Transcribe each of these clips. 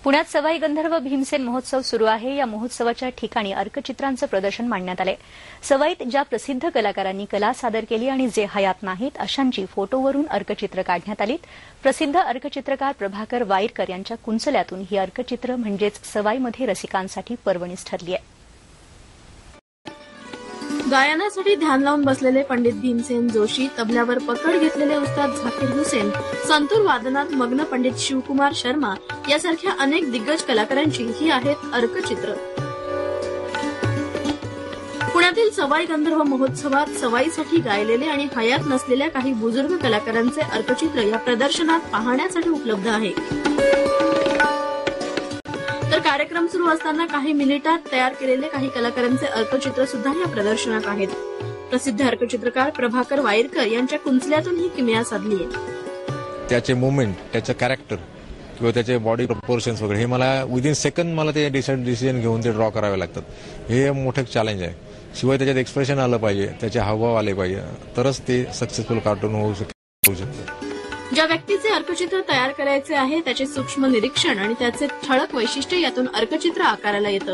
पुण्यात सवाई गंधर्व भीमसेन महोत्सव सुरू आहे। या महोत्सवाच्या ठिकाणी अर्कचित्रांचं प्रदर्शन मांडण्यात आलंय। सवाईत ज्या प्रसिद्ध कलाकारांनी कला सादर केली आणि जे हयात नाहीत अशांची फोटोवरून अर्कचित्र काढण्यात आलीत। प्रसिद्ध अर्कचित्रकार प्रभाकर वाईरकर यांच्या कुंचल्यातून ही अर्कचित्र म्हणजेच सवाईमध्ये रसिकांसाठी पर्वणीच ठरली आहे। गायनासाठी ध्यान लावून बसलेले पंडित भीमसेन जोशी, तबल्यावर पकड घेतलेले उस्ताद झाकीर हुसेन, संतूर वादनात मग्न पंडित शिवकुमार शर्मा यासारख्या अनेक दिग्गज कलाकारांची ही आहेत अर्कचित्र। पुण्यातील सवाई गंधर्व महोत्सवात सवाईसाठी गायलेले आणि हयात नसलेल्या काही बुजुर्ग कलाकारांचे अर्कचित्र या प्रदर्शनात पाहण्यासाठी उपलब्ध आहे। तर कार्यक्रम सुरू असताना काही मिनिटात तयार केलेले काही कलाकारांचे अर्कचित्र सुद्धा या प्रदर्शनात आहेत। प्रसिद्ध अर्कचित्रकार प्रभाकर वाईरकर यांच्या कुंचल्यातून ही किमया साधली आहे। त्याचे मुवमेंट, त्याचं कॅरेक्टर किंवा त्याचे बॉडी प्रपोर्शन्स वगैरे हे मला विदिन सेकंड मला ते डिसिजन घेऊन ते ड्रॉ करावे लागतात। हे मोठं चॅलेंज आहे। शिवाय त्याच्यात एक्सप्रेशन आलं पाहिजे, त्याचे हावभाव आले पाहिजे, तरच ते सक्सेसफुल कार्टून होऊ शकतं। ज्या व्यक्तीचे अर्कचित्र तयार करायचे आहे त्याचे सूक्ष्म निरीक्षण आणि त्याचे ठळक वैशिष्ट्य यातून अर्कचित्र आकाराला येतं।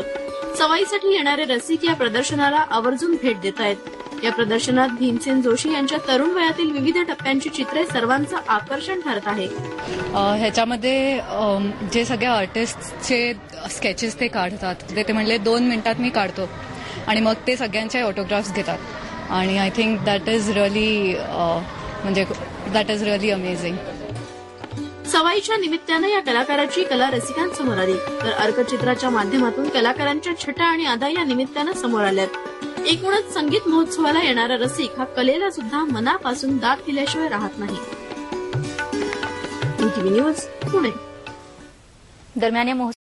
सवाईसाठी येणारे रसिक या प्रदर्शनाला आवर्जून भेट देत आहेत। या प्रदर्शनात भीमसेन जोशी यांच्या तरुण वयातील विविध टप्प्यांची चित्रे सर्वांचं आकर्षण ठरत आहे। ह्याच्यामध्ये जे सगळे आर्टिस्टचे स्केचेस ते काढतात ते म्हणले 2 मिनिटात मी काढतो आणि मग ते सगळ्यांचे ऑटोग्राफ्स घेतात आणि I think that is really amazing. सवाईच्या निमित्तानं या कलाकाराची कला रसिकांसमोर आली, तर अर्कचित्राच्या माध्यमातून कलाकारांच्या छटा आणि अदा या निमित्तानं समोर आल्यात। एकूणच संगीत महोत्सवाला येणारा रसिक हा कलेला सुद्धा मनापासून दाद दिल्याशिवाय राहत नाही। दरम्यान या